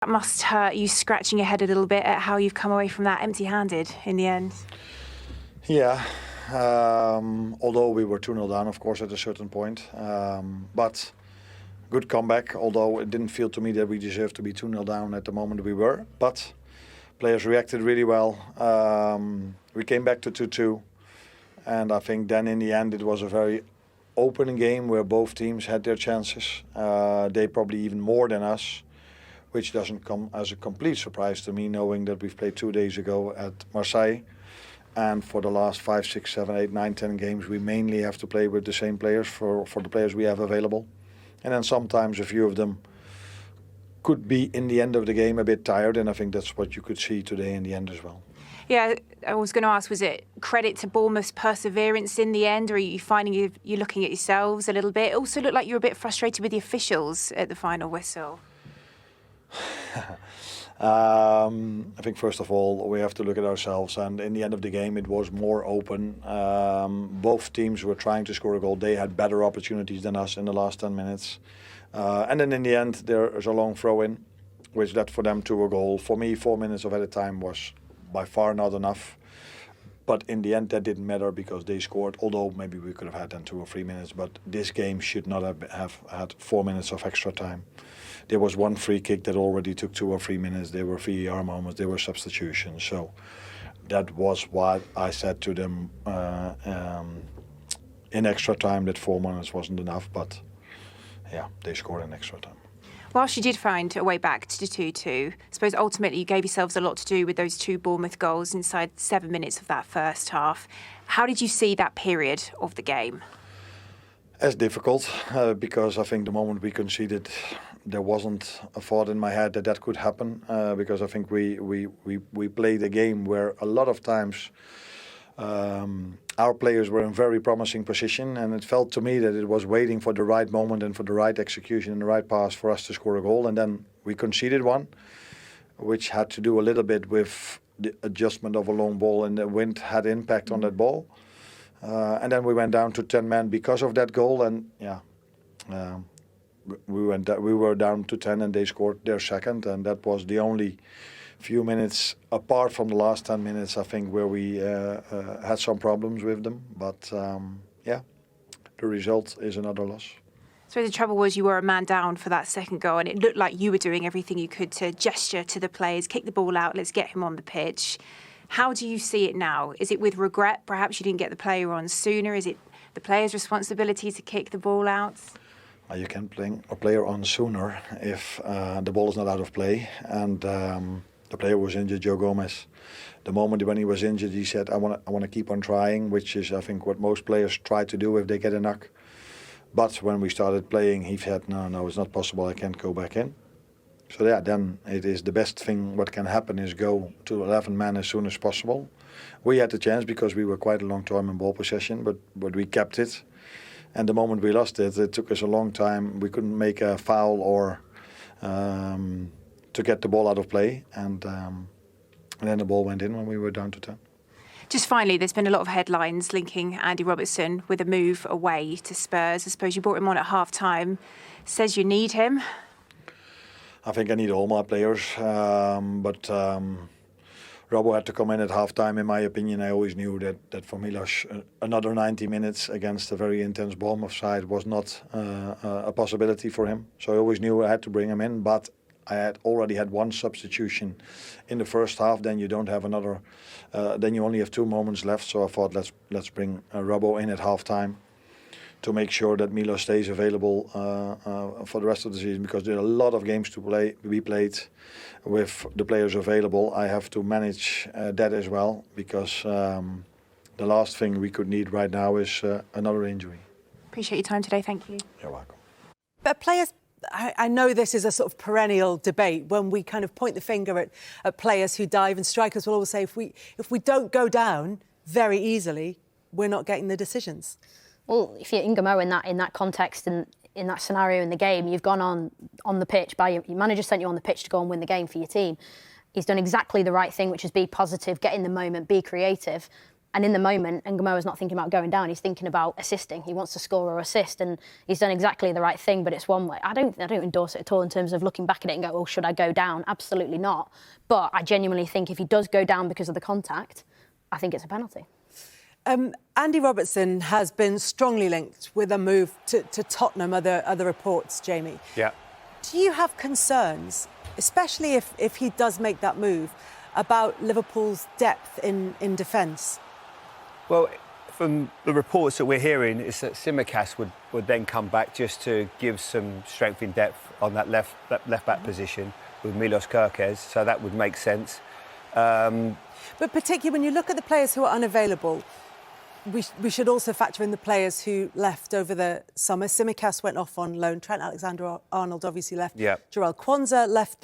That must hurt you, scratching your head a little bit at how you've come away from that empty-handed in the end. Yeah, although we were 2-0 down, of course, at a certain point. But good comeback, although it didn't feel to me that we deserved to be 2-0 down at the moment we were. But players reacted really well. We came back to 2-2. And I think then in the end it was a very open game where both teams had their chances. They probably even more than us, which doesn't come as a complete surprise to me, knowing that we've played 2 days ago at Marseille. And for the last 5, 6, 7, 8, 9, 10 games, we mainly have to play with the same players for the players we have available. And then sometimes a few of them could be, in the end of the game, a bit tired. And I think that's what you could see today in the end as well. Yeah, I was going to ask, was it credit to Bournemouth's perseverance in the end, or are you finding you're looking at yourselves a little bit? It also looked like you were a bit frustrated with the officials at the final whistle. I think first of all we have to look at ourselves, and in the end of the game it was more open. Both teams were trying to score a goal. They had better opportunities than us in the last 10 minutes. And then in the end there is a long throw in, which led for them to a goal. For me, 4 minutes of added time was by far not enough. But in the end that didn't matter because they scored, although maybe we could have had then 2 or 3 minutes. But this game should not have had 4 minutes of extra time. There was one free kick that already took 2 or 3 minutes. There were VAR moments, there were substitutions. So that was what I said to them in extra time, that 4 minutes wasn't enough. But yeah, they scored in extra time. Whilst you did find a way back to 2-2, I suppose ultimately you gave yourselves a lot to do with those 2 Bournemouth goals inside 7 minutes of that first half. How did you see that period of the game? As difficult, because I think the moment we conceded, there wasn't a thought in my head that that could happen. Because I think we played a game where a lot of times our players were in very promising position, and it felt to me that it was waiting for the right moment and for the right execution and the right pass for us to score a goal. And then we conceded one, which had to do a little bit with the adjustment of a long ball, and the wind had impact on that ball. And then we went down to 10 men because of that goal, and we were down to 10 and they scored their second, and that was the only few minutes apart from the last 10 minutes, I think, where we had some problems with them. But the result is another loss. So the trouble was you were a man down for that second goal, and it looked like you were doing everything you could to gesture to the players, kick the ball out, let's get him on the pitch. How do you see it now? Is it with regret? Perhaps you didn't get the player on sooner. Is it the player's responsibility to kick the ball out? You can bring a player on sooner if the ball is not out of play. And the player was injured, Joe Gomez. The moment when he was injured, he said, I want to keep on trying, which is, I think, what most players try to do if they get a knock. But when we started playing, he said, no, it's not possible. I can't go back in. So then it is the best thing what can happen is go to 11 men as soon as possible. We had the chance because we were quite a long time in ball possession, but we kept it. And the moment we lost it, it took us a long time. We couldn't make a foul or to get the ball out of play. And then the ball went in when we were down to 10. Just finally, there's been a lot of headlines linking Andy Robertson with a move away to Spurs. I suppose you brought him on at half-time. Says you need him. I think I need all my players, but Robbo had to come in at half-time. In my opinion, I always knew that for Milos, another 90 minutes against a very intense Bournemouth side was not a possibility for him. So I always knew I had to bring him in, but I had already had one substitution in the first half. Then you don't have another. Then you only have 2 moments left. So I thought let's bring Robbo in at half-time to make sure that Milo stays available for the rest of the season, because there are a lot of games to be played with the players available. I have to manage that as well, because the last thing we could need right now is another injury. Appreciate your time today. Thank you. You're welcome. But players, I know this is a sort of perennial debate when we kind of point the finger at players who dive, and strikers will always say if we don't go down very easily, we're not getting the decisions. Well, if you're Ingamo in that context and in that scenario in the game, you've gone on the pitch by your manager sent you on the pitch to go and win the game for your team. He's done exactly the right thing, which is be positive, get in the moment, be creative. And in the moment, Ngumo's not thinking about going down. He's thinking about assisting. He wants to score or assist, and he's done exactly the right thing. But it's one way. I don't endorse it at all in terms of looking back at it and go, "Oh, should I go down?" Absolutely not. But I genuinely think if he does go down because of the contact, I think it's a penalty. Andy Robertson has been strongly linked with a move to Tottenham. Other reports, Jamie. Yeah. Do you have concerns, especially if he does make that move, about Liverpool's depth in defence? Well, from the reports that we're hearing, is that Tsimikas would then come back just to give some strength in depth on that left back position with Milos Kerkez, so that would make sense. But particularly when you look at the players who are unavailable, we should also factor in the players who left over the summer. Tsimikas went off on loan. Trent Alexander-Arnold obviously left. Yeah. Jarell Quansah left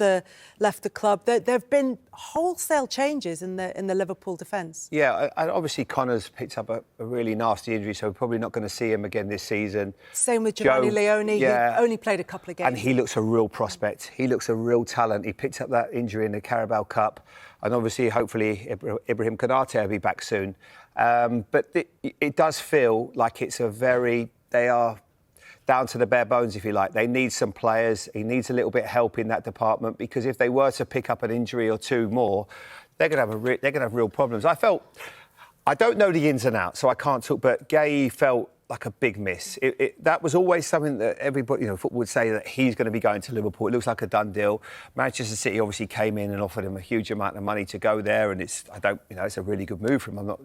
the club. There have been wholesale changes in the Liverpool defence. Yeah, obviously Connor's picked up a really nasty injury, so we're probably not going to see him again this season. Same with Giovanni Leone, who only played a couple of games. And he looks a real prospect. He looks a real talent. He picked up that injury in the Carabao Cup. And obviously, hopefully, Ibrahim Konate will be back soon. But it does feel like they are down to the bare bones, if you like. They need some players. He needs a little bit of help in that department, because if they were to pick up an injury or two more, they're going to have real problems. I don't know the ins and outs, so I can't talk, but Gay felt like a big miss. That was always something that everybody, football would say, that he's going to be going to Liverpool. It looks like a done deal. Manchester City obviously came in and offered him a huge amount of money to go there, and it's a really good move for him. I'm not,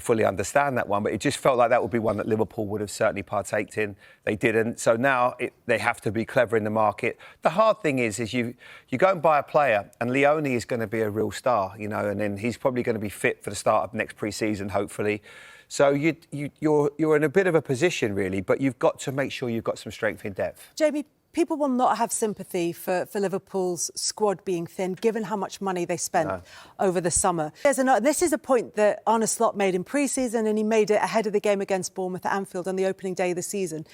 fully understand that one, but it just felt like that would be one that Liverpool would have certainly partaked in. They didn't, so now they have to be clever in the market. The hard thing is you go and buy a player, and Leone is going to be a real star, and then he's probably going to be fit for the start of next pre-season, hopefully. So you're in a bit of a position, really, but you've got to make sure you've got some strength in depth. Jamie, people will not have sympathy for Liverpool's squad being thin, given how much money they spent over the summer. This is a point that Arne Slot made in pre-season, and he made it ahead of the game against Bournemouth at Anfield on the opening day of the season,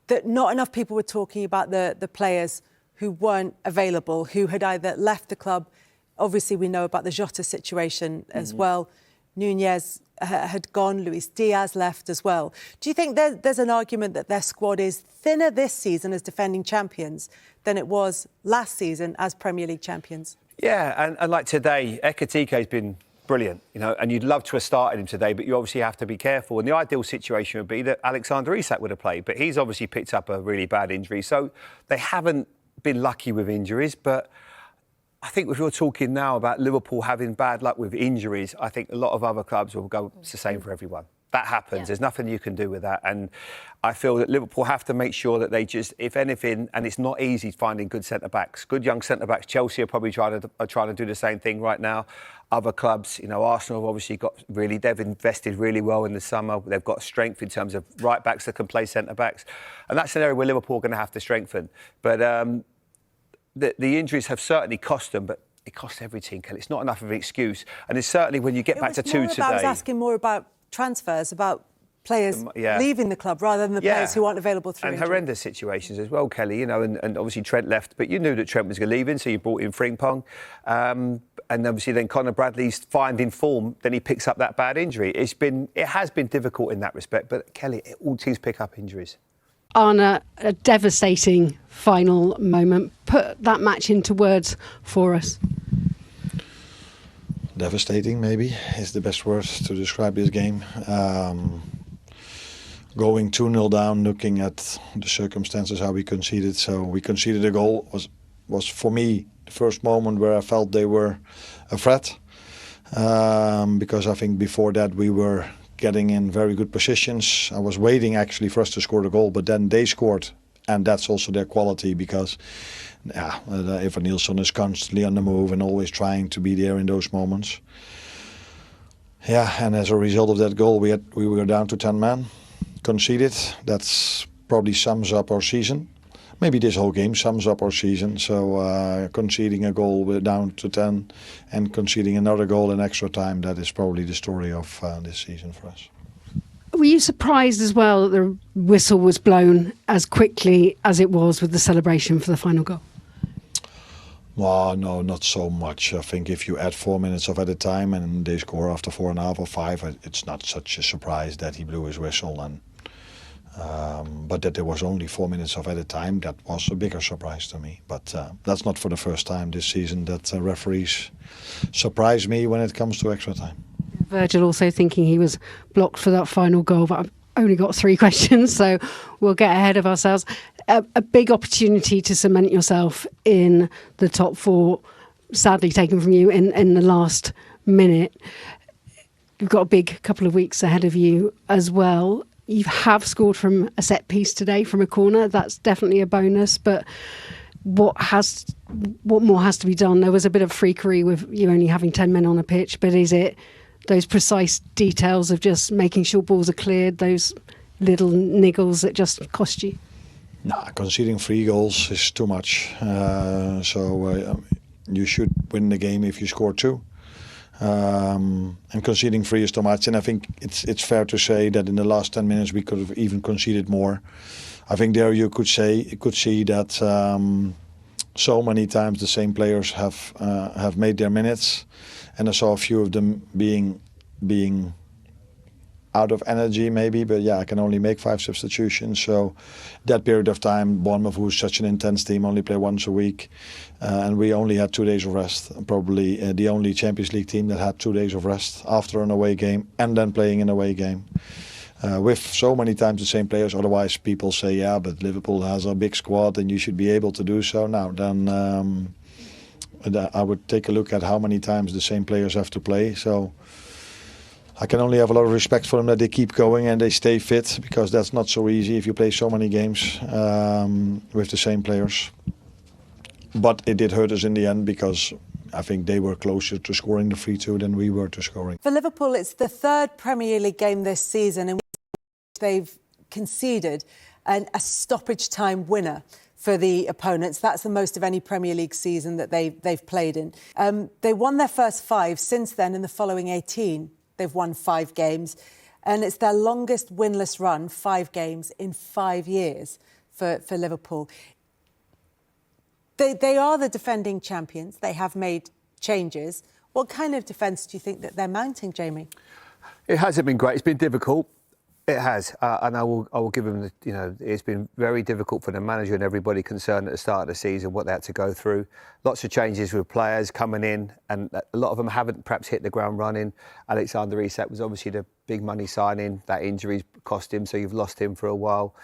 that not enough people were talking about the players who weren't available, who had either left the club. Obviously, we know about the Jota situation as well. Nunez had gone, Luis Diaz left as well. Do you think there's an argument that their squad is thinner this season as defending champions than it was last season as Premier League champions? Yeah, and like today, Ekitike's been brilliant, and you'd love to have started him today, but you obviously have to be careful. And the ideal situation would be that Alexander Isak would have played, but he's obviously picked up a really bad injury. So they haven't been lucky with injuries, but I think if you're talking now about Liverpool having bad luck with injuries, I think a lot of other clubs will go, it's the same for everyone. That happens. Yeah. There's nothing you can do with that. And I feel that Liverpool have to make sure that they just, if anything, and it's not easy finding good centre-backs, good young centre-backs. Chelsea are probably trying to do the same thing right now. Other clubs, Arsenal have obviously they've invested really well in the summer. They've got strength in terms of right-backs that can play centre-backs. And that's an area where Liverpool are going to have to strengthen. But the injuries have certainly cost them, but it costs every team, Kelly. It's not enough of an excuse. And it's certainly when you get back to two today. I was asking more about transfers, about players leaving the club rather than the players who aren't available through injury. Horrendous situations as well, Kelly, and obviously Trent left, but you knew that Trent was going to leave in, so you brought in Frimpong. And obviously then Conor Bradley's finding form, then he picks up that bad injury. It has been difficult in that respect, but Kelly, all teams pick up injuries. Arne, a devastating final moment. Put that match into words for us. Devastating, maybe, is the best word to describe this game. Going 2-0 down, looking at the circumstances, how we conceded. So we conceded a goal, was for me the first moment where I felt they were a threat. Because I think before that we were getting in very good positions. I was waiting actually for us to score the goal, but then they scored, and that's also their quality, because Ivan Nilsson is constantly on the move and always trying to be there in those moments. Yeah, and as a result of that goal, we were down to 10 men, conceded. That's probably sums up our season. Maybe this whole game sums up our season. So conceding a goal, we're down to 10, and conceding another goal in extra time, that is probably the story of this season for us. Were you surprised as well that the whistle was blown as quickly as it was with the celebration for the final goal? Well, no, not so much. I think if you add 4 minutes of added time and they score after 4.5 or 5, it's not such a surprise that he blew his whistle. And but that there was only 4 minutes of added time, that was a bigger surprise to me. But that's not for the first time this season that referees surprise me when it comes to extra time. Virgil also thinking he was blocked for that final goal, but I've only got 3 questions, so we'll get ahead of ourselves. A big opportunity to cement yourself in the top 4, sadly taken from you in the last minute. You've got a big couple of weeks ahead of you as well. You have scored from a set piece today, from a corner. That's definitely a bonus, but what more has to be done? There was a bit of freakery with you only having 10 men on a pitch, but is it those precise details of just making sure balls are cleared, those little niggles that just cost you? Nah, conceding 3 goals is too much. You should win the game if you score 2. And conceding 3 is too much. And I think it's fair to say that in the last 10 minutes we could have even conceded more. I think there you could see that so many times the same players have made their minutes, and I saw a few of them being out of energy maybe, but yeah, I can only make 5 substitutions. So that period of time, Bournemouth, who's such an intense team, only play once a week, and we only had 2 days of rest. Probably the only Champions League team that had 2 days of rest after an away game and then playing an away game. With so many times the same players, otherwise people say, yeah, but Liverpool has a big squad and you should be able to do so. Now, then I would take a look at how many times the same players have to play. So I can only have a lot of respect for them that they keep going and they stay fit, because that's not so easy if you play so many games with the same players. But it did hurt us in the end, because I think they were closer to scoring the 3-2 than we were to scoring. For Liverpool, it's the 3rd Premier League game this season in which they've conceded a stoppage time winner for the opponents. That's the most of any Premier League season that they've played in. They won their first 5. Since then, in the following 18, they've won 5 games. And it's their longest winless run, 5 games in 5 years for Liverpool. They are the defending champions. They have made changes. What kind of defence do you think that they're mounting, Jamie? It hasn't been great. It's been difficult. It has, and I will give them. It's been very difficult for the manager and everybody concerned at the start of the season what they had to go through. Lots of changes with players coming in, and a lot of them haven't perhaps hit the ground running. Alexander Isak was obviously the big money signing. That injury cost him, so you've lost him for a while.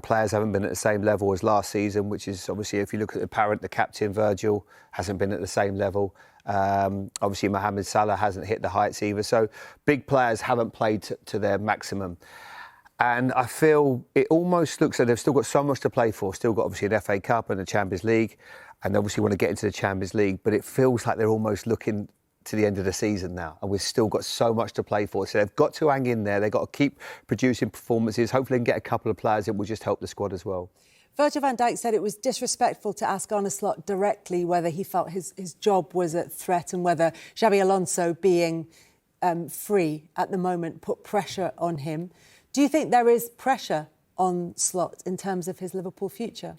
Players haven't been at the same level as last season, which is obviously, if you look at the captain Virgil hasn't been at the same level. Obviously Mohamed Salah hasn't hit the heights either. So big players haven't played to their maximum. And I feel it almost looks like they've still got so much to play for. Still got obviously an FA Cup and a Champions League, and obviously want to get into the Champions League. But it feels like they're almost looking to the end of the season now, and we've still got so much to play for. So they've got to hang in there. They've got to keep producing performances. Hopefully they can get a couple of players that will just help the squad as well. Virgil van Dijk said it was disrespectful to ask Arne directly whether he felt his job was at threat, and whether Xabi Alonso being free at the moment put pressure on him. Do you think there is pressure on Slot in terms of his Liverpool future?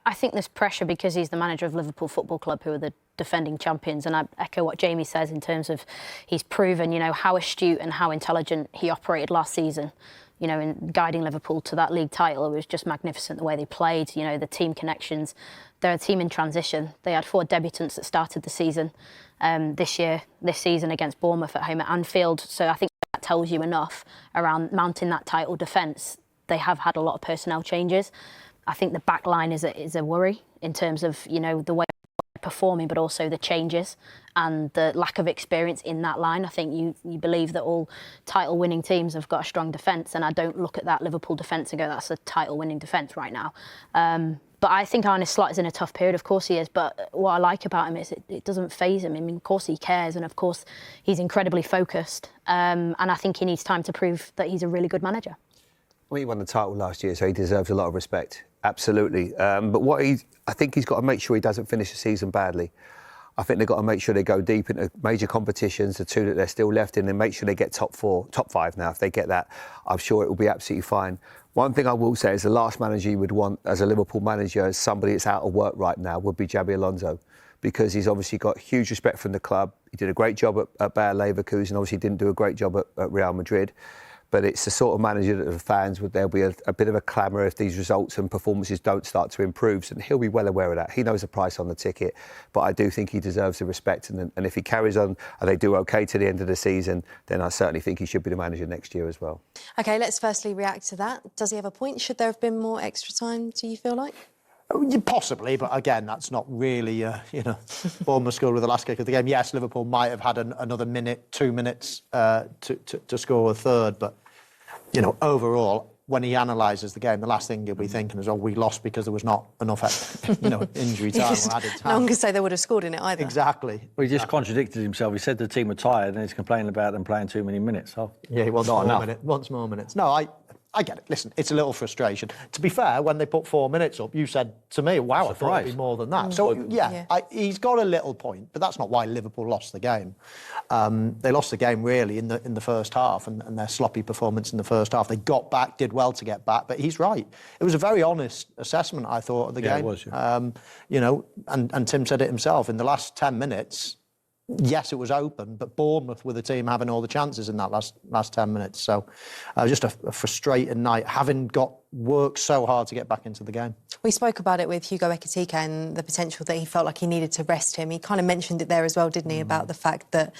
I think there's pressure because he's the manager of Liverpool Football Club, who are the defending champions. And I echo what Jamie says in terms of he's proven, how astute and how intelligent he operated last season, in guiding Liverpool to that league title. It was just magnificent the way they played, the team connections. They're a team in transition. They had 4 debutants that started the season this season against Bournemouth at home at Anfield. So I think that tells you enough around mounting that title defence. They have had a lot of personnel changes. I think the back line is a worry in terms of, the way they're performing, but also the changes and the lack of experience in that line. I think you believe that all title-winning teams have got a strong defence, and I don't look at that Liverpool defence and go, that's a title-winning defence right now. But I think Arne Slot is in a tough period. Of course he is. But what I like about him is it doesn't faze him. I mean, of course he cares, and of course he's incredibly focused. And I think he needs time to prove that he's a really good manager. Well, he won the title last year, so he deserves a lot of respect. Absolutely. But I think he's got to make sure he doesn't finish the season badly. I think they've got to make sure they go deep into major competitions, the 2 that they're still left in, and make sure they get top 5 now. If they get that, I'm sure it will be absolutely fine. One thing I will say is the last manager you would want as a Liverpool manager, as somebody that's out of work right now, would be Xabi Alonso, because he's obviously got huge respect from the club. He did a great job at Bayer Leverkusen, obviously didn't do a great job at Real Madrid. But it's the sort of manager that the fans there'll be a bit of a clamour if these results and performances don't start to improve. And he'll be well aware of that. He knows the price on the ticket. But I do think he deserves the respect. And if he carries on and they do OK to the end of the season, then I certainly think he should be the manager next year as well. OK, let's firstly react to that. Does he have a point? Should there have been more extra time, do you feel like? Possibly, but again, that's not really, Bournemouth scored with the last kick of the game. Yes, Liverpool might have had another minute, 2 minutes to score a third, but, overall, when he analyses the game, the last thing he'll be thinking is, we lost because there was not enough, injury time or added time. No one could say they would have scored in it either. Exactly. Well, he just contradicted himself. He said the team were tired and he's complaining about them playing too many minutes. Oh, yeah, he wants more minutes. No, I get it. Listen, it's a little frustration. To be fair, when they put 4 minutes up, you said to me, wow, I thought it'd be more than that. So, he's got a little point, but that's not why Liverpool lost the game. They lost the game, really, in the first half and their sloppy performance in the first half. They got back, did well to get back, but he's right. It was a very honest assessment, I thought, of the game. It was, yeah. And Tim said it himself, in the last 10 minutes, yes, it was open, but Bournemouth were the team having all the chances in that last 10 minutes. So just a frustrating night, having worked so hard to get back into the game. We spoke about it with Hugo Ekitike and the potential that he felt like he needed to rest him. He kind of mentioned it there as well, didn't he, about the fact that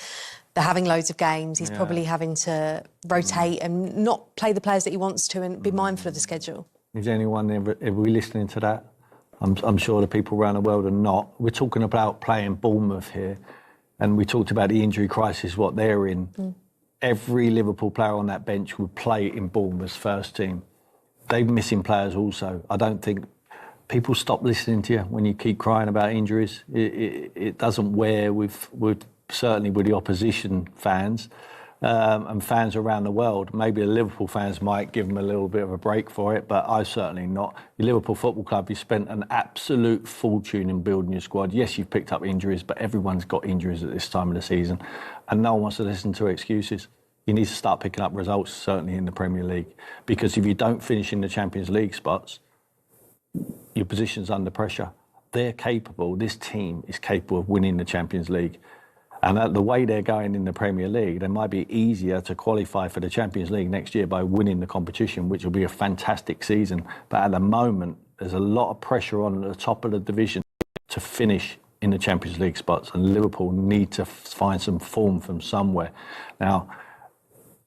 they're having loads of games. He's probably having to rotate and not play the players that he wants to and be mindful of the schedule. Is anyone ever listening to that? I'm sure the people around the world are not. We're talking about playing Bournemouth here. And we talked about the injury crisis, what they're in. Every Liverpool player on that bench would play in Bournemouth's first team. They're missing players also. I don't think people stop listening to you when you keep crying about injuries. It doesn't wear certainly with the opposition fans and fans around the world. Maybe the Liverpool fans might give them a little bit of a break for it, but I certainly not. The Liverpool Football Club, you spent an absolute fortune in building your squad. Yes, you've picked up injuries, but everyone's got injuries at this time of the season, and no one wants to listen to excuses. You need to start picking up results, certainly in the Premier League, because if you don't finish in the Champions League spots, your position's under pressure. They're capable, this team is capable of winning the Champions League. And the way they're going in the Premier League, they might be easier to qualify for the Champions League next year by winning the competition, which will be a fantastic season. But at the moment, there's a lot of pressure on at the top of the division to finish in the Champions League spots, and Liverpool need to find some form from somewhere. Now,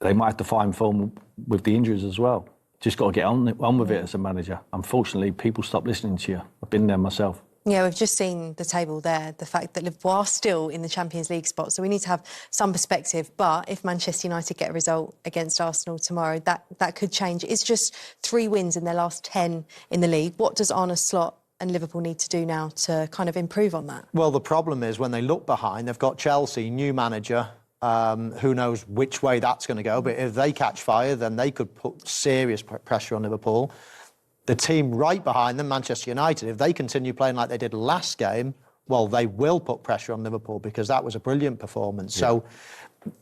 they might have to find form with the injuries as well. Just got to get on with it as a manager. Unfortunately, people stop listening to you. I've been there myself. Yeah, we've just seen the table there, the fact that Liverpool are still in the Champions League spot, so we need to have some perspective. But if Manchester United get a result against Arsenal tomorrow, that could change. It's just 3 wins in their last 10 in the league. What does Arne Slot and Liverpool need to do now to kind of improve on that? Well, the problem is when they look behind, they've got Chelsea, new manager. Who knows which way that's going to go, but if they catch fire, then they could put serious pressure on Liverpool. The team right behind them, Manchester United, if they continue playing like they did last game, well, they will put pressure on Liverpool because that was a brilliant performance. Yeah.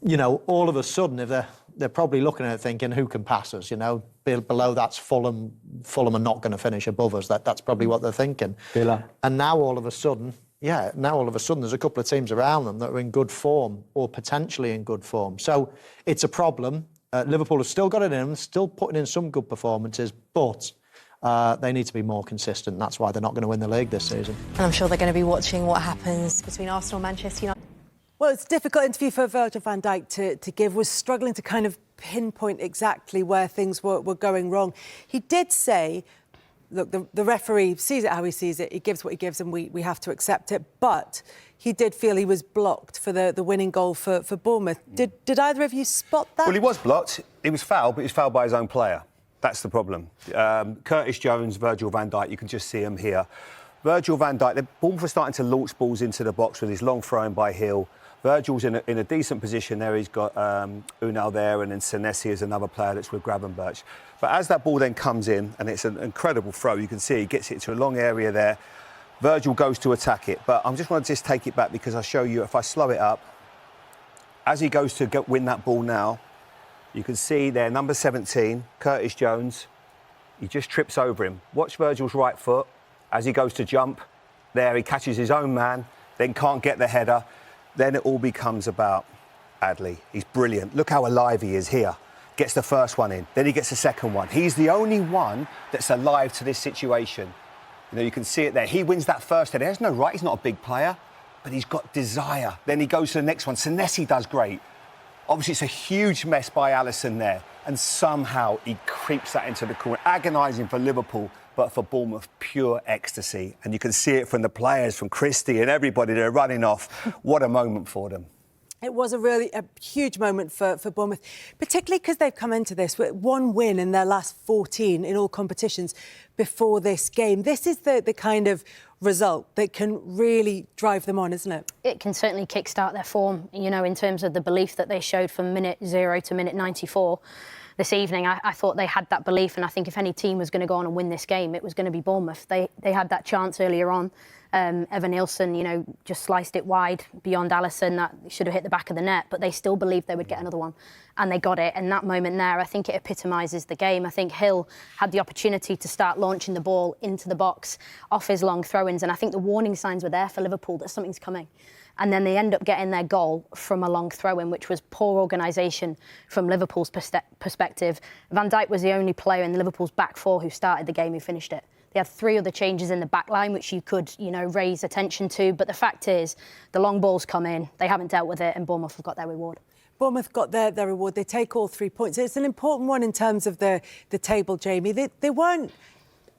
So, all of a sudden, if they're probably looking at it thinking, who can pass us? Below that's Fulham. Fulham are not going to finish above us. That's probably what they're thinking. Villa. And now all of a sudden, there's a couple of teams around them that are in good form or potentially in good form. So it's a problem. Liverpool have still got it in them, still putting in some good performances, but they need to be more consistent. That's why they're not going to win the league this season. And I'm sure they're going to be watching what happens between Arsenal and Manchester United. Well, it's a difficult interview for Virgil van Dijk to give. Was struggling to kind of pinpoint exactly where things were going wrong. He did say, look, the referee sees it how he sees it. He gives what he gives and we have to accept it. But he did feel he was blocked for the winning goal for Bournemouth. Did either of you spot that? Well, he was blocked. He was fouled, but he was fouled by his own player. That's the problem. Curtis Jones, Virgil van Dijk, you can just see him here. Virgil van Dijk, Bournemouth were starting to launch balls into the box with his long throw-in by Hill. Virgil's in a decent position there. He's got Unal there, and then Senesi is another player that's with Gravenberch. But as that ball then comes in, and it's an incredible throw, you can see he gets it to a long area there. Virgil goes to attack it. But I just want to just take it back because I'll show you, if I slow it up, as he goes to win that ball now, you can see there, number 17, Curtis Jones, He just trips over him. Watch Virgil's right foot as he goes to jump. There, he catches his own man, then can't get the header. Then it all becomes about Adley. He's brilliant. Look how alive he is here. Gets the first one in, then he gets the second one. He's the only one that's alive to this situation. You know, you can see it there. He wins that first header. There's no right, he's not a big player, but he's got desire. Then he goes to the next one. Senesi does great. Obviously, it's a huge mess by Alisson there, and somehow he creeps that into the corner. Agonising for Liverpool, but for Bournemouth, pure ecstasy. And you can see it from the players, from Christie and everybody. They're running off. What a moment for them. It was a huge moment for Bournemouth, particularly because they've come into this with one win in their last 14 in all competitions before this game. This is the kind of result that can really drive them on, isn't it? It can certainly kickstart their form, you know, in terms of the belief that they showed from minute 0 to minute 94. This evening, I thought they had that belief, and I think if any team was going to go on and win this game, it was going to be Bournemouth. They had that chance earlier on. Evan Nielsen, you know, just sliced it wide beyond Alisson. That should have hit the back of the net, but they still believed they would get another one, and they got it. And that moment there, I think it epitomises the game. I think Hill had the opportunity to start launching the ball into the box off his long throw-ins, and I think the warning signs were there for Liverpool that something's coming. And then they end up getting their goal from a long throw-in, which was poor organisation from Liverpool's perspective. Van Dijk was the only player in Liverpool's back four who started the game who finished it. They had 3 other changes in the back line, which you could, you know, raise attention to. But the fact is, the long balls come in, they haven't dealt with it, and Bournemouth have got their reward. Bournemouth got their reward. They take all 3 points. It's an important one in terms of the table, Jamie. They weren't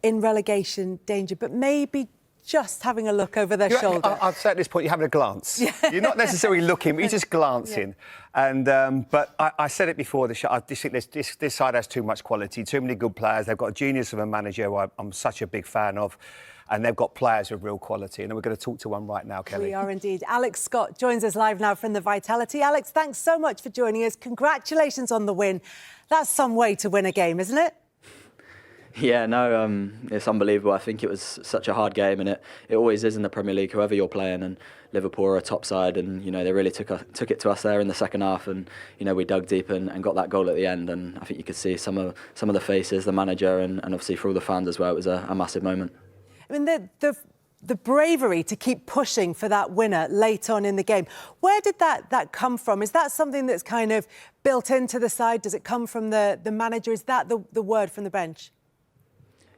in relegation danger, but maybe just having a look over their shoulder. I'd say at this point you're having a glance. You're not necessarily looking, you're just glancing. Yeah. And but I said it before the show. I just think this side has too much quality, too many good players. They've got a genius of a manager who I'm such a big fan of, and they've got players of real quality. And we're going to talk to one right now, Kelly. We are indeed. Alex Scott joins us live now from the Vitality. Alex, thanks so much for joining us. Congratulations on the win. That's some way to win a game, isn't it? Yeah, no, it's unbelievable. I think it was such a hard game, and it always is in the Premier League, whoever you're playing. And Liverpool are a top side, and you know they really took it to us there in the second half, and you know we dug deep and got that goal at the end. And I think you could see some of the faces, the manager, and obviously for all the fans as well. It was a massive moment. I mean, the bravery to keep pushing for that winner late on in the game. Where did that come from? Is that something that's kind of built into the side? Does it come from the manager? Is that the word from the bench?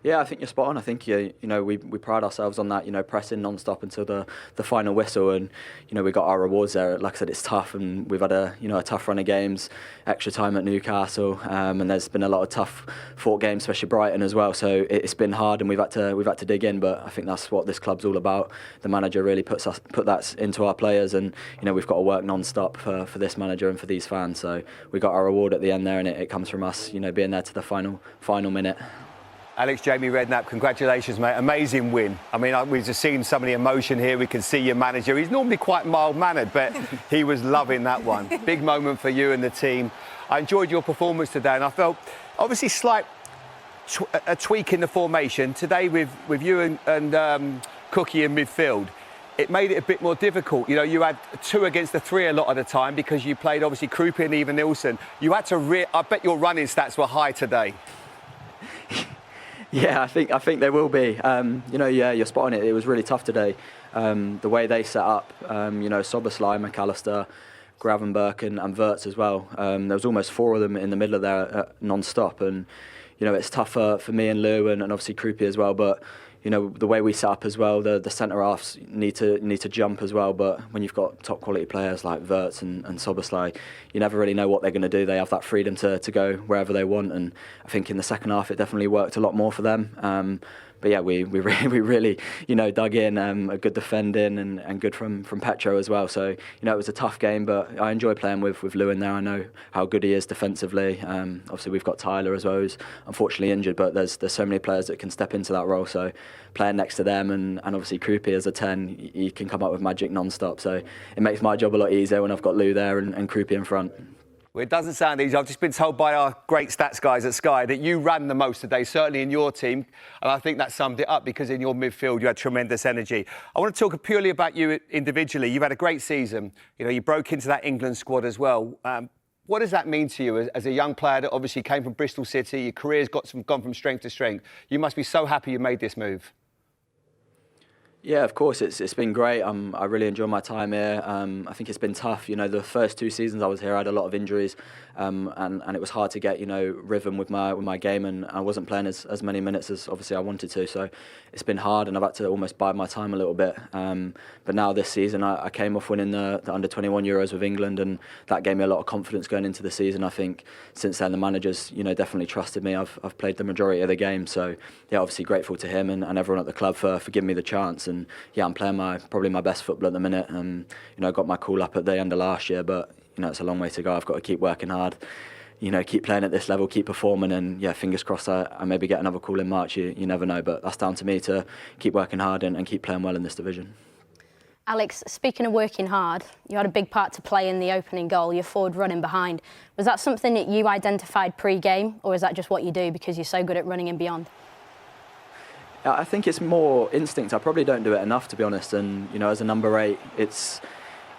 Yeah, I think you're spot on. I think you know we pride ourselves on that, you know, pressing non-stop until the final whistle, and you know we got our rewards there. Like I said, it's tough, and we've had a tough run of games, extra time at Newcastle, and there's been a lot of tough fought games, especially Brighton as well. So it's been hard, and we've had to dig in. But I think that's what this club's all about. The manager really put that into our players, and you know we've got to work non-stop for this manager and for these fans. So we got our reward at the end there, and it comes from us, you know, being there to the final minute. Alex, Jamie Redknapp, congratulations, mate. Amazing win. I mean, we've just seen some of the emotion here. We can see your manager. He's normally quite mild-mannered, but he was loving that one. Big moment for you and the team. I enjoyed your performance today, and I felt, obviously, a tweak in the formation. Today, with you and Cookie in midfield, it made it a bit more difficult. You know, you had 2 against the 3 a lot of the time because you played, obviously, Krupi and even Nielsen. You had to... I bet your running stats were high today. Yeah, I think they will be. You know, yeah, you're spot on it. It was really tough today. The way they set up, you know, Szoboszlai, McAllister, Gravenberch and Wirtz as well. There was almost 4 of them in the middle of there non-stop. And, you know, it's tough for me and Lou and obviously Krupi as well. But, you know, the way we set up as well, the centre-halves need to jump as well. But when you've got top quality players like Wirtz and Szoboszlai, you never really know what they're going to do. They have that freedom to go wherever they want. And I think in the second half, it definitely worked a lot more for them. But yeah, we really you know dug in, a good defending and good from Petro as well. So you know it was a tough game, but I enjoy playing with Lou in there. I know how good he is defensively. Obviously we've got Tyler as well, who's unfortunately injured, but there's so many players that can step into that role. So playing next to them and obviously Krupi as a 10, he can come up with magic non-stop. So it makes my job a lot easier when I've got Lou there and Krupi in front. Well, it doesn't sound easy. I've just been told by our great stats guys at Sky that you ran the most today, certainly in your team. And I think that summed it up because in your midfield, you had tremendous energy. I want to talk purely about you individually. You've had a great season. You know, you broke into that England squad as well. What does that mean to you as a young player that obviously came from Bristol City? Your career's gone from strength to strength. You must be so happy you made this move. Yeah, of course, it's been great. I really enjoy my time here. I think it's been tough. You know, the first 2 seasons I was here, I had a lot of injuries, and it was hard to get, you know, rhythm with my game, and I wasn't playing as many minutes as obviously I wanted to. So it's been hard, and I've had to almost bide my time a little bit. But now this season, I came off winning the under-21 Euros with England, and that gave me a lot of confidence going into the season. I think since then the managers, you know, definitely trusted me. I've played the majority of the game, so yeah, obviously grateful to him and everyone at the club for giving me the chance. And yeah, I'm playing probably my best football at the minute. You know, I got my call up at the end of last year, but you know, it's a long way to go. I've got to keep working hard, you know, keep playing at this level, keep performing, and yeah, fingers crossed I maybe get another call in March. You never know, but that's down to me to keep working hard and keep playing well in this division. Alex, speaking of working hard, you had a big part to play in the opening goal, your forward running behind. Was that something that you identified pre-game, or is that just what you do because you're so good at running and beyond? I think it's more instinct. I probably don't do it enough, to be honest. And you know, as a number 8, it's,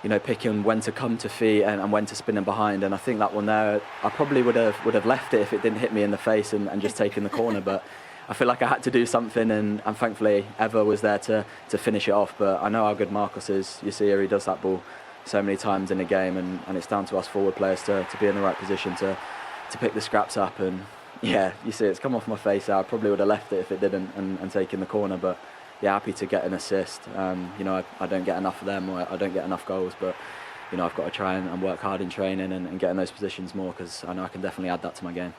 you know, picking when to come to feet and when to spin in behind. And I think that one there, I probably would have left it if it didn't hit me in the face and just taken the corner. But I feel like I had to do something, and thankfully Eva was there to finish it off. But I know how good Marcus is. You see here, he does that ball so many times in a game, and it's down to us forward players to be in the right position to pick the scraps up. And yeah, you see it's come off my face. I probably would have left it if it didn't and taken the corner. But yeah, happy to get an assist. You know, I don't get enough of them, or I don't get enough goals, but you know, I've got to try and work hard in training and get in those positions more, because I know I can definitely add that to my game.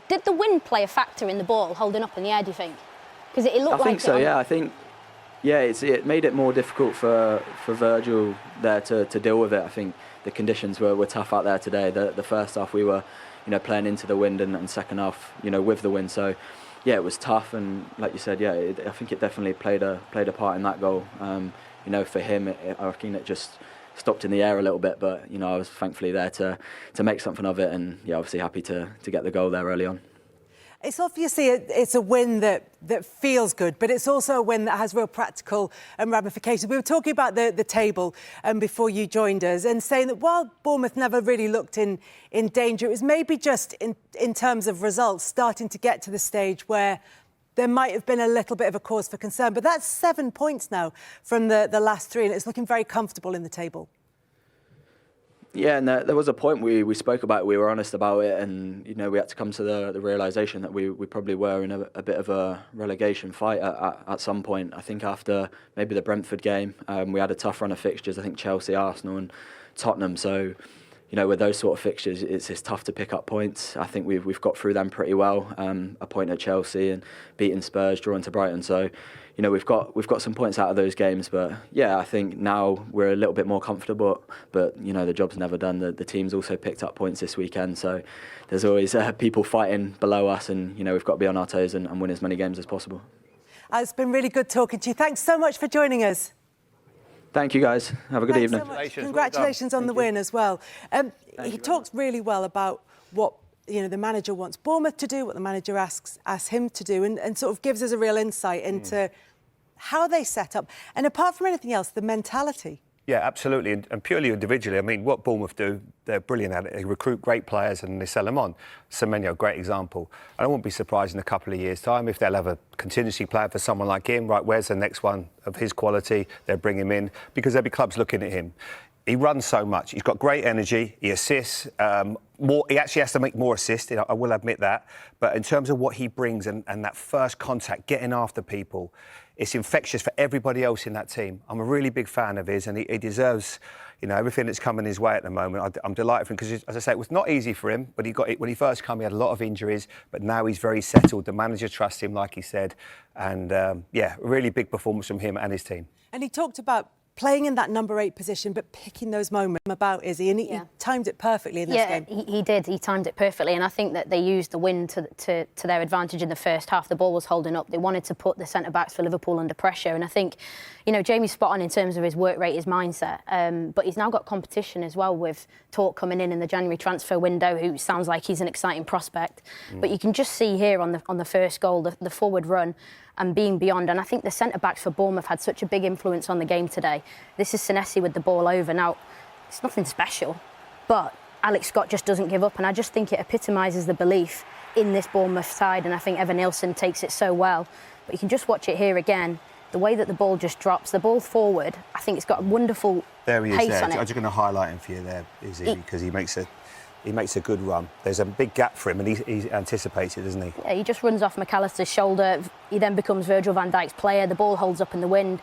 Did the wind play a factor in the ball holding up in the air, do you think? Because it looked like... I think so, yeah. I think, yeah, it made it more difficult for Virgil there to deal with it. I think the conditions were tough out there today. The first half we were, you know, playing into the wind, and second half, you know, with the wind. So, yeah, it was tough, and like you said, yeah, I think it definitely played a part in that goal. You know, for him, I reckon it just stopped in the air a little bit, but you know, I was thankfully there to make something of it, and yeah, obviously happy to get the goal there early on. It's obviously it's a win that feels good, but it's also a win that has real practical ramifications. We were talking about the table before you joined us, and saying that while Bournemouth never really looked in danger, it was maybe just in terms of results starting to get to the stage where there might have been a little bit of a cause for concern. But that's 7 points now from the last 3, and it's looking very comfortable in the table. Yeah, and there was a point we spoke about it, we were honest about it, and you know, we had to come to the realisation that we probably were in a bit of a relegation fight at some point. I think after maybe the Brentford game, we had a tough run of fixtures. I think Chelsea, Arsenal and Tottenham. So, you know, with those sort of fixtures, it's tough to pick up points. I think we've got through them pretty well. A point at Chelsea and beating Spurs, drawing to Brighton. So, you know, we've got some points out of those games. But yeah, I think now we're a little bit more comfortable. But you know, the job's never done. The team's also picked up points this weekend. So there's always people fighting below us, and you know, we've got to be on our toes and win as many games as possible. It's been really good talking to you. Thanks so much for joining us. Thank you, guys. Have a good evening. So congratulations on the win as well. He talks really well about what, you know, the manager wants Bournemouth to do, what the manager asks him to do, and sort of gives us a real insight into how they set up. And apart from anything else, the mentality. Yeah, absolutely. And purely individually, I mean, what Bournemouth do, they're brilliant at it. They recruit great players and they sell them on. Semenyo, great example. And I won't be surprised in a couple of years' time if they'll have a contingency plan for someone like him. Right, where's the next one of his quality? They'll bring him in, because there'll be clubs looking at him. He runs so much. He's got great energy. He assists more. He actually has to make more assists. I will admit that. But in terms of what he brings and that first contact, getting after people, it's infectious for everybody else in that team. I'm a really big fan of his, and he deserves, you know, everything that's coming his way at the moment. I'm delighted for him, because, as I say, it was not easy for him. But he got it when he first came. He had a lot of injuries, but now he's very settled. The manager trusts him, like he said, and yeah, a really big performance from him and his team. And he talked about playing in that number 8 position, but picking those moments about Izzy, and he timed it perfectly in this game. Yeah, he did. He timed it perfectly, and I think that they used the wind to their advantage in the first half. The ball was holding up. They wanted to put the centre-backs for Liverpool under pressure, and I think, you know, Jamie's spot on in terms of his work rate, his mindset, but he's now got competition as well, with talk coming in the January transfer window, who sounds like he's an exciting prospect. But you can just see here on the first goal, the forward run, and being beyond. And I think the centre-backs for Bournemouth had such a big influence on the game today. This is Senesi with the ball over. Now, it's nothing special, but Alex Scott just doesn't give up, and I just think it epitomises the belief in this Bournemouth side, and I think Evan Nilsson takes it so well. But you can just watch it here again, the way that the ball just drops, the ball forward, I think it's got a wonderful there he is pace there. on it. I'm just going to highlight him for you there, because he makes a good run. There's a big gap for him, and he anticipates it, doesn't he? Yeah, he just runs off McAllister's shoulder. He then becomes Virgil van Dijk's player. The ball holds up in the wind.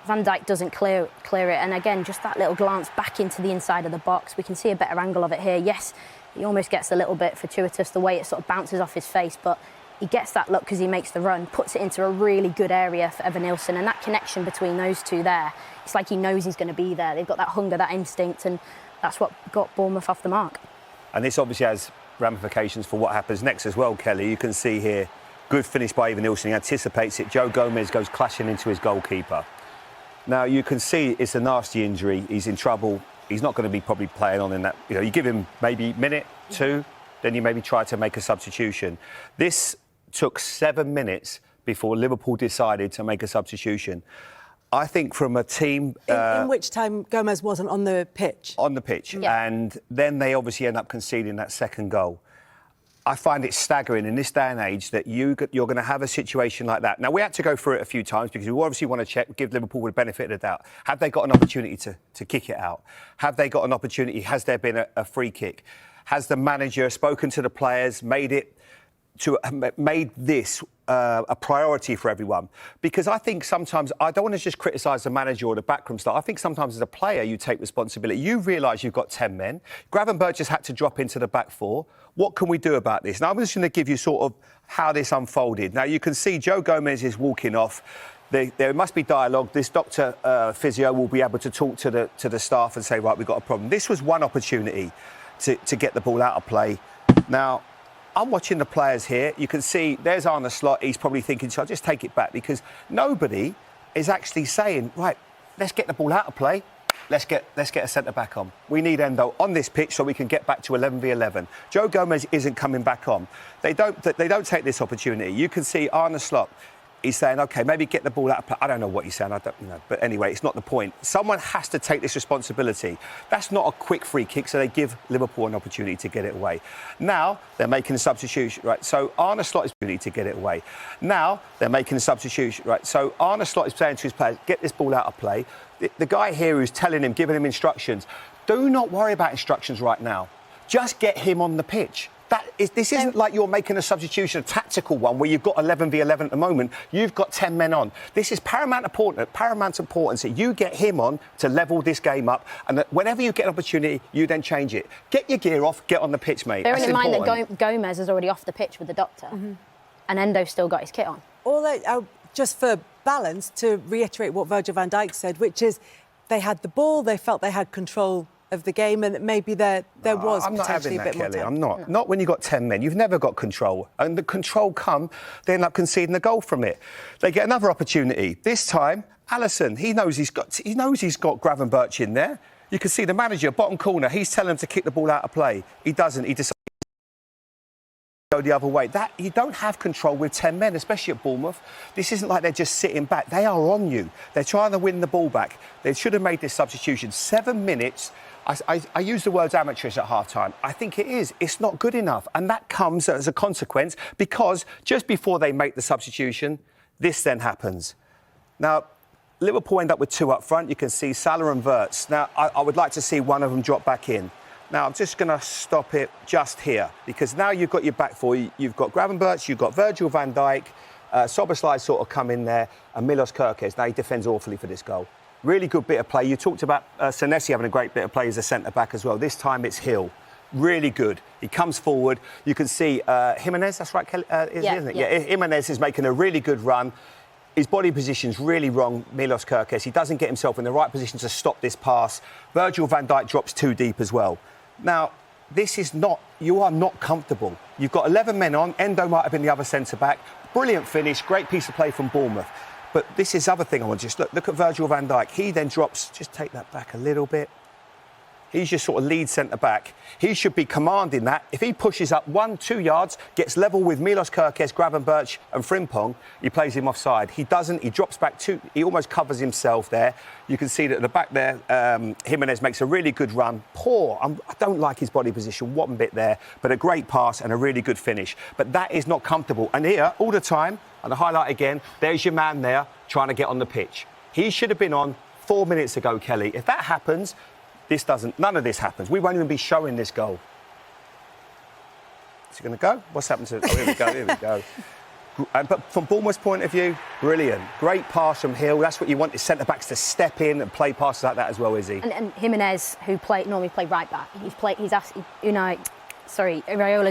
Van Dijk doesn't clear it. And again, just that little glance back into the inside of the box. We can see a better angle of it here. Yes, he almost gets a little bit fortuitous, the way it sort of bounces off his face, but he gets that look because he makes the run, puts it into a really good area for Evan Nilsson, and that connection between those two there, it's like he knows he's going to be there. They've got that hunger, that instinct, and that's what got Bournemouth off the mark. And this obviously has ramifications for what happens next as well, Kelly. You can see here, good finish by Evan Nilsson. He anticipates it. Joe Gomez goes clashing into his goalkeeper. Now, you can see it's a nasty injury. He's in trouble. He's not going to be probably playing on in that. You know, you give him maybe minute, two, then you maybe try to make a substitution. This took 7 minutes before Liverpool decided to make a substitution. I think from a team... in which time Gomez wasn't on the pitch? On the pitch. Yeah. And then they obviously end up conceding that second goal. I find it staggering in this day and age that you're going to have a situation like that. Now, we had to go through it a few times because we obviously want to check, give Liverpool the benefit of the doubt. Have they got an opportunity to kick it out? Have they got an opportunity? Has there been a free kick? Has the manager spoken to the players, made this a priority for everyone? Because I think sometimes, I don't want to just criticise the manager or the backroom staff. I think sometimes as a player you take responsibility. You realise you've got 10 men. Gravenberch just had to drop into the back four. What can we do about this? Now I'm just going to give you sort of how this unfolded. Now you can see Joe Gomez is walking off. There must be dialogue. This doctor physio will be able to talk to the staff and say, right, we've got a problem. This was one opportunity to get the ball out of play. Now, I'm watching the players here. You can see there's Arne Slot. He's probably thinking, so I'll just take it back, because nobody is actually saying, right, let's get the ball out of play. Let's get a centre-back on. We need Endo on this pitch so we can get back to 11v11. Joe Gomez isn't coming back on. They don't take this opportunity. You can see Arne Slot. He's saying, OK, maybe get the ball out of play. I don't know what he's saying. I don't know. But anyway, it's not the point. Someone has to take this responsibility. That's not a quick free kick, so they give Liverpool an opportunity to get it away. Now they're making a substitution, right? So Arne Slot is ready to get it away. Now they're making a substitution, right? So Arne Slot is saying to his players, get this ball out of play. The guy here who's telling him, giving him instructions, do not worry about instructions right now. Just get him on the pitch. This isn't like you're making a substitution, a tactical one, where you've got 11v11 at the moment. You've got 10 men on. This is paramount importance that you get him on to level this game up, and that whenever you get an opportunity, you then change it. Get your gear off, get on the pitch, mate. Bearing in mind that Gomez is already off the pitch with the doctor, and Endo's still got his kit on. Just for balance, to reiterate what Virgil van Dijk said, which is they had the ball, they felt they had control of the game, and that maybe there was I'm not potentially having a that, bit more Kelly. time. I'm not. Not when you've got 10 men. You've never got control. And the control they end up conceding the goal from it. They get another opportunity. This time, Alisson, he knows he's got Gravenberch in there. You can see the manager, bottom corner, he's telling him to kick the ball out of play. He doesn't. He decides to go the other way. You don't have control with 10 men, especially at Bournemouth. This isn't like they're just sitting back. They are on you. They're trying to win the ball back. They should have made this substitution. 7 minutes. I use the words amateurish at half-time. I think it is. It's not good enough. And that comes as a consequence because just before they make the substitution, this then happens. Now, Liverpool end up with 2 up front. You can see Salah and Wirtz. Now, I would like to see one of them drop back in. Now, I'm just going to stop it just here because now you've got your back four. You've got Gravenberch, you've got Virgil van Dijk, Szoboszlai sort of come in there, and Milos Kerkez. Now, he defends awfully for this goal. Really good bit of play. You talked about Senesi having a great bit of play as a centre-back as well. This time it's Hill. Really good. He comes forward. You can see Jimenez, that's right, Kelly, isn't it? Yeah, Jimenez is making a really good run. His body position's really wrong, Milos Kerkez. He doesn't get himself in the right position to stop this pass. Virgil van Dijk drops too deep as well. Now, you are not comfortable. You've got 11 men on. Endo might have been the other centre-back. Brilliant finish. Great piece of play from Bournemouth. But this is other thing I want to just look at Virgil van Dijk. He then drops, just take that back a little bit. He's your sort of lead centre-back. He should be commanding that. If he pushes up 1-2 yards, gets level with Milos Kerkez, Gravenberch and Frimpong, he plays him offside. He doesn't. He drops back two. He almost covers himself there. You can see that at the back there, Jimenez makes a really good run. Poor. I don't like his body position one bit there, but a great pass and a really good finish. But that is not comfortable. And here, all the time, and the highlight again, there's your man there trying to get on the pitch. He should have been on 4 minutes ago, Kelly. If that happens, none of this happens. We won't even be showing this goal. Is it going to go? What's happened to it? Oh, here we go, here we go. But from Bournemouth's point of view, brilliant. Great pass from Hill. That's what you want, is centre-backs to step in and play passes like that as well, is he? And Jimenez, who normally play right back, Iraiola's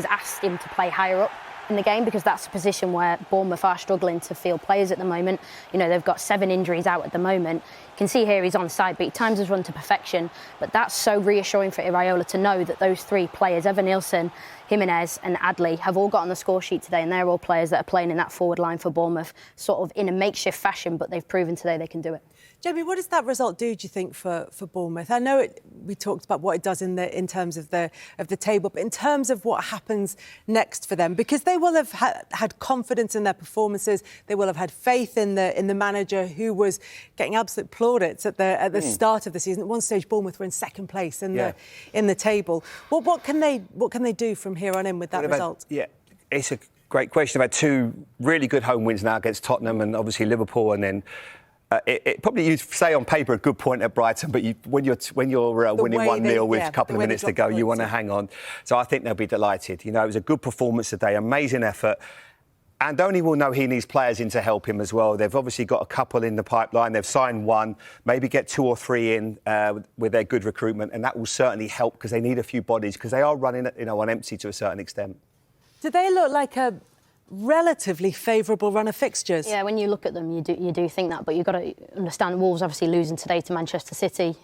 asked him to play higher up in the game because that's a position where Bournemouth are struggling to field players at the moment. You know, they've got 7 injuries out at the moment. You can see here he's on side, but he times his run to perfection. But that's so reassuring for Iraola to know that those 3 players, Evan Nilsson, Jimenez and Adley, have all got on the score sheet today, and they're all players that are playing in that forward line for Bournemouth, sort of in a makeshift fashion, but they've proven today they can do it. Jamie, what does that result do you think, for Bournemouth? I know we talked about what it does in terms of the table, but in terms of what happens next for them, because they will have had confidence in their performances, they will have had faith in the manager, who was getting absolute plaudits at the start of the season. At one stage, Bournemouth were in second place in the table. What can they do from here on in with that result? Yeah, it's a great question. They've had 2 really good home wins now against Tottenham and obviously Liverpool, and then it probably, you'd say on paper, a good point at Brighton, but when you're winning 1-0 with a couple of minutes to go, you want to hang on. So I think they'll be delighted. You know, it was a good performance today, amazing effort. Andoni will know he needs players in to help him as well. They've obviously got a couple in the pipeline. They've signed 1, maybe get 2 or 3 in with their good recruitment, and that will certainly help because they need a few bodies because they are running, on empty to a certain extent. Do they look like a relatively favourable run of fixtures? Yeah, when you look at them, you do think that, but you've got to understand Wolves obviously losing today to Manchester City.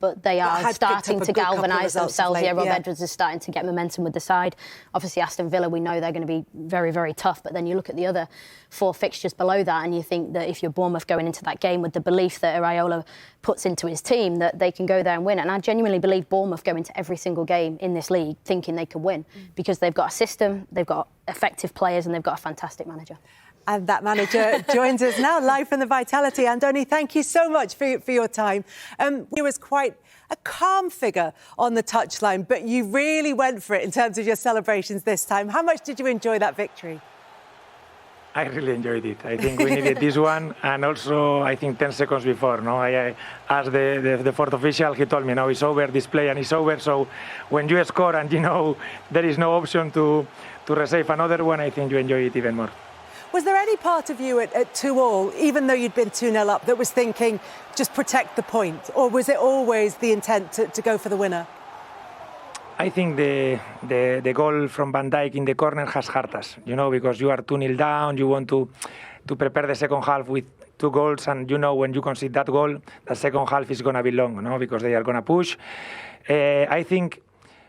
But they are starting to galvanise themselves. Yeah, Rob Edwards is starting to get momentum with the side. Obviously, Aston Villa, we know they're going to be very, very tough. But then you look at the other 4 fixtures below that, and you think that if you're Bournemouth going into that game with the belief that Iraola puts into his team, that they can go there and win. And I genuinely believe Bournemouth go into every single game in this league thinking they can win because they've got a system, they've got effective players, and they've got a fantastic manager. And that manager joins us now, live from the Vitality. Andoni, thank you so much for your time. He was quite a calm figure on the touchline, but you really went for it in terms of your celebrations this time. How much did you enjoy that victory? I really enjoyed it. I think we needed this one, and also I think 10 seconds before, I asked the 4th official. He told me, "No, it's over. This play and it's over." So when you score and there is no option to receive another one, I think you enjoy it even more. Was there any part of you at 2-2, even though you'd been 2-0 up, that was thinking, just protect the point? Or was it always the intent to go for the winner? I think the goal from Van Dijk in the corner has hurt us, because you are 2-0 down, you want to prepare the second half with 2 goals, and when you concede that goal, the second half is going to be long, because they are going to push. I think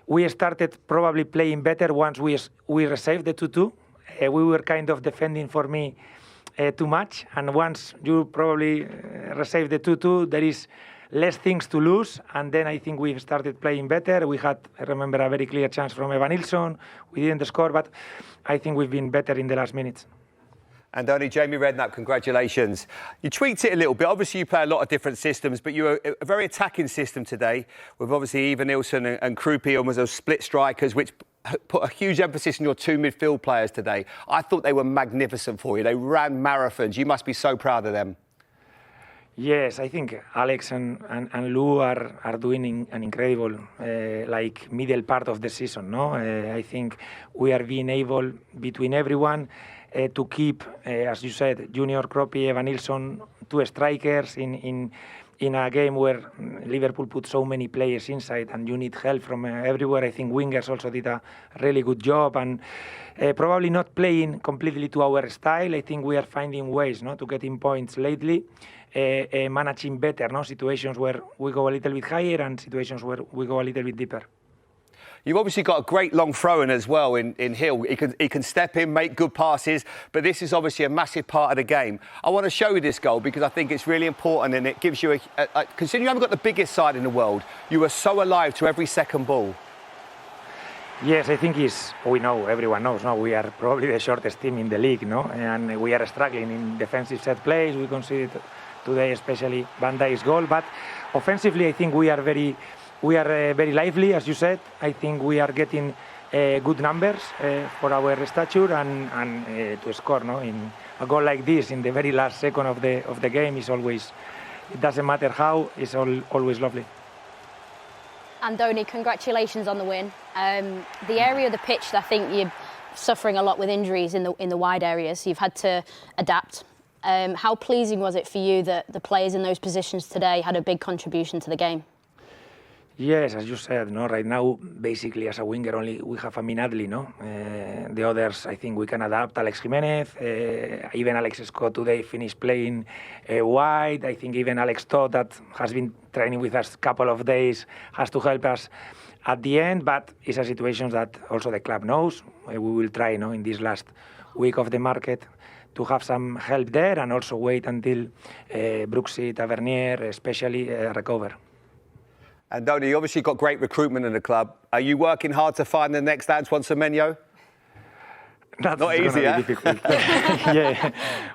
we started probably playing better once we received the 2-2. We were kind of defending, for me, too much. And once you probably receive the 2-2, there is less things to lose. And then I think we started playing better. We had, I remember, a very clear chance from Evan Nilsson. We didn't score, but I think we've been better in the last minutes. And only Jamie Redknapp, congratulations. You tweaked it a little bit. Obviously, you play a lot of different systems, but you're a very attacking system today with obviously Evan Nilsson and Krupi almost those split strikers, which put a huge emphasis on your 2 midfield players today. I thought they were magnificent for you. They ran marathons. You must be so proud of them. Yes, I think Alex and Lou are doing an incredible middle part of the season. I think we are being able, between everyone, to keep, as you said, Junior, Krupi, Evan Nilsson, 2 strikers in a game where Liverpool put so many players inside and you need help from everywhere. I think wingers also did a really good job, and probably not playing completely to our style. I think we are finding ways to get in points lately, managing better situations where we go a little bit higher and situations where we go a little bit deeper. You've obviously got a great long throw-in as well in Hill. He can step in, make good passes, but this is obviously a massive part of the game. I want to show you this goal because I think it's really important and it gives you considering you haven't got the biggest side in the world, you are so alive to every second ball. Yes, I think everyone knows, no? We are probably the shortest team in the league, no? And we are struggling in defensive set plays. We conceded today, especially Van Dijk's goal. But offensively, I think we are very lively, as you said. I think we are getting good numbers for our stature and to score, no? In a goal like this, in the very last second of the game, is always. It doesn't matter how. It's always lovely. Andoni, congratulations on the win. The area of the pitch, I think you're suffering a lot with injuries in the wide areas. You've had to adapt. How pleasing was it for you that the players in those positions today had a big contribution to the game? Yes, as you said, no. Right now, basically, as a winger, only we have Amin Adli, no. The others, I think we can adapt. Alex Jimenez, even Alex Scott today finished playing wide. I think even Alex Todd, that has been training with us a couple of days, has to help us at the end. But it's a situation that also the club knows. We will try, in this last week of the market, to have some help there, and also wait until Brooksy, Tavernier, especially recover. Andoni, you obviously got great recruitment in the club. Are you working hard to find the next Antoine Semenyo? That's not easy, be difficult. Yeah,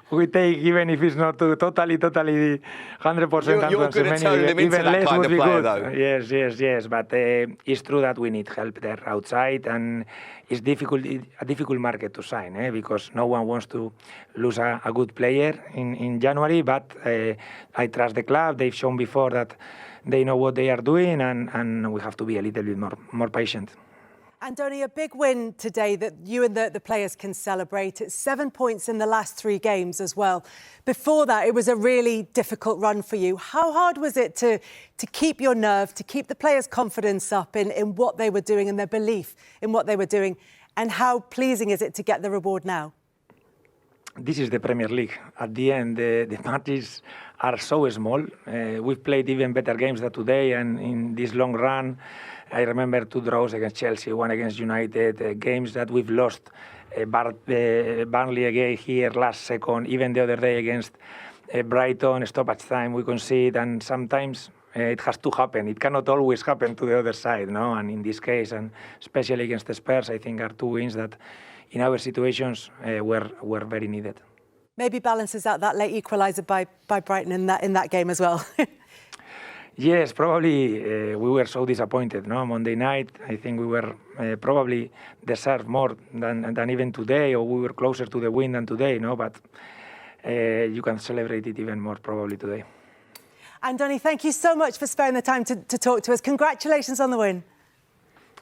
we take, even if it's not totally 100%. You're good at turning him into that kind of player, though. Yes. But it's true that we need help there outside, and it's a difficult market to sign, because no one wants to lose a good player in January. But I trust the club. They've shown before that they know what they are doing, and we have to be a little bit more patient. Andoni, a big win today that you and the players can celebrate. It's 7 points in the last 3 games as well. Before that, it was a really difficult run for you. How hard was it to keep your nerve, to keep the players' confidence up in what they were doing and their belief in what they were doing? And how pleasing is it to get the reward now? This is the Premier League. At the end, the matches are so small. We've played even better games than today, and in this long run, I remember 2 draws against Chelsea, 1 against United, games that we've lost. Burnley again here last second, even the other day against Brighton, stoppage time we concede, and sometimes it has to happen. It cannot always happen to the other side, no? And in this case, and especially against the Spurs, I think are 2 wins that in our situations were very needed. Maybe balances out that late equaliser by Brighton in that game as well. Yes, probably we were so disappointed. No, Monday night, I think we were probably deserved more than even today, or we were closer to the win than today. No, but you can celebrate it even more probably today. Andoni, thank you so much for sparing the time to talk to us. Congratulations on the win.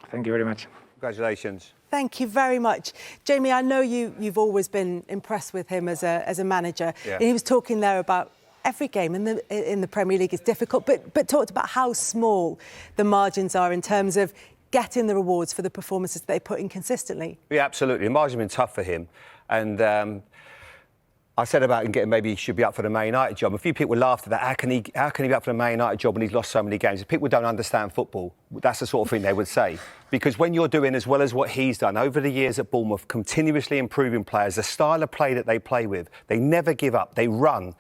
Thank you very much. Congratulations. Thank you very much. Jamie, I know you've always been impressed with him as a manager. Yeah. And he was talking there about every game in the Premier League is difficult, but talked about how small the margins are in terms of getting the rewards for the performances that they put in consistently. Yeah, absolutely. The margin's been tough for him. And I said about him getting, maybe he should be up for the Man United job. A few people laughed at that. How can he be up for the Man United job when he's lost so many games? If people don't understand football, that's the sort of thing they would say. Because when you're doing as well as what he's done over the years at Bournemouth, continuously improving players, the style of play that they play with, they never give up, they run.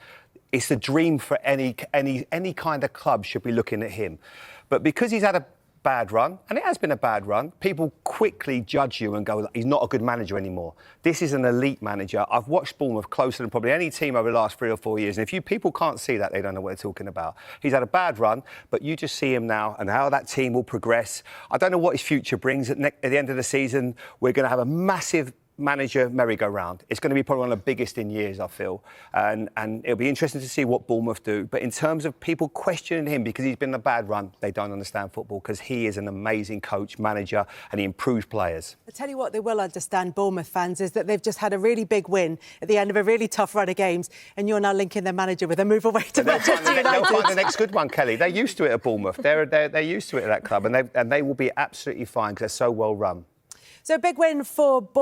It's a dream for any kind of club should be looking at him. But because he's had a bad run, and it has been a bad run, people quickly judge you and go, he's not a good manager anymore. This is an elite manager. I've watched Bournemouth closer than probably any team over the last 3 or 4 years. And if people can't see that, they don't know what they're talking about. He's had a bad run, but you just see him now and how that team will progress. I don't know what his future brings. At the end of the season, we're going to have a massive manager merry-go-round. It's going to be probably one of the biggest in years, I feel. And it'll be interesting to see what Bournemouth do. But in terms of people questioning him because he's been in a bad run, they don't understand football because he is an amazing coach, manager, and he improves players. I tell you what they will understand, Bournemouth fans, is that they've just had a really big win at the end of a really tough run of games, and you're now linking their manager with a move away to Manchester United. They'll find the next good one, Kelly. They're used to it at Bournemouth. They're used to it at that club, and they will be absolutely fine because they're so well run. So a big win for